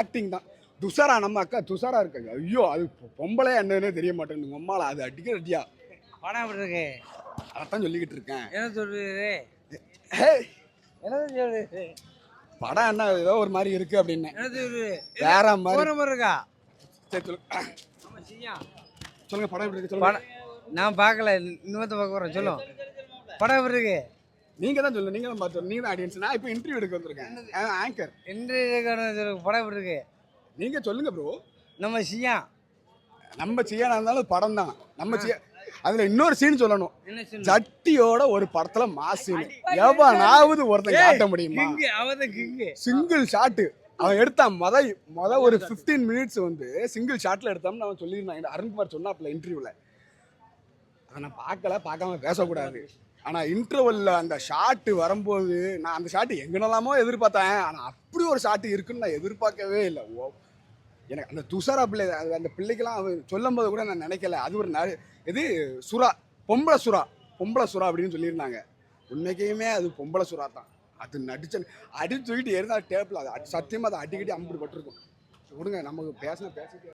Acting தான். துஷாரா நம்ம அக்கா துஷாரா இருக்காங்க. ஐயோ அது பொம்பளை என்னன்னே தெரிய மாட்டேங்குது. உம்மால அது அடிக்கிற அடியா. படம் எப்படி இருக்கு? அதான் சொல்லிக்கிட்டு இருக்கேன். என்ன சொல்றது? ஹே என்ன சொல்றது? படம் என்ன ஏதோ ஒரு மாதிரி இருக்கு அப்படின்னு. என்ன சொல்றது? வேற மாதிரி. போற மாதிரி இருக்கா? சரி சொல்லுங்க. நம்ம செய்யா. சொல்லுங்க படம் எப்படி இருக்கு சொல்லுங்க. நான் பார்க்கல, இன்னொருத்த பார்க்க போறேன். சொல்லும். படம் எப்படி இருக்கு? நீங்க தான் சொல்லுங்க. நீங்க தான் பார்த்து. நீங்க தான் ஆடியன்ஸ். நான் இப்போ இன்டர்வியூ எடுக்க வந்திருக்கேன். ஆங்கர். படம் எப்படி இருக்கு? நீங்க சொல்லுங்க ப்ரோ. நம்ம செய்யா. நம்ம செய்யனா இருந்தாலும் படம் தான். நம்ம செய்ய அதுல இன்னொரு சீன் சொல்லணும். என்ன சீன்? ஜட்டியோட ஒரு படத்துல மாஸ் சீன். எவனாவது ஒருத்தன் காட்ட முடியுமா? அவதான் கிங். சிங்கிள் ஷாட் அவன் எடுத்தான். முத ஒரு 15 மினிட்ஸ் வந்து சிங்கிள் ஷாட்ல எடுத்தான்னு அவன் சொல்லியிருந்தான். அருண்குமார் சொன்னாப்ல இன்டர்வியூல. அதை நான் பார்க்காம பேசக்கூடாது. ஆனா இன்டர்வல்ல அந்த ஷாட் வரும்போது நான் அந்த ஷாட் எங்கனலாமோ எதிர்பார்த்தேன். ஆனா அப்படி ஒரு ஷாட் இருக்குன்னு நான் எதிர்பார்க்கவே இல்லை. எனக்கு அந்த துஷாரா பிள்ளை அந்த பிள்ளைக்கெல்லாம் அவன் சொல்லும் போது கூட நான் நினைக்கல. அது ஒரு இது சுறா, பொம்பளை சுறா அப்படின்னு சொல்லியிருந்தாங்க. உண்மைக்குமே அது பொம்பளை சுறா தான். அது அடிச்சு தூக்கிட்டு இருந்தா டேப்பில் அது சத்தியமாக அதை அடிக்கடி அம்புட்டு பட்டிருக்கும். விடுங்க நமக்கு பேசிட்டு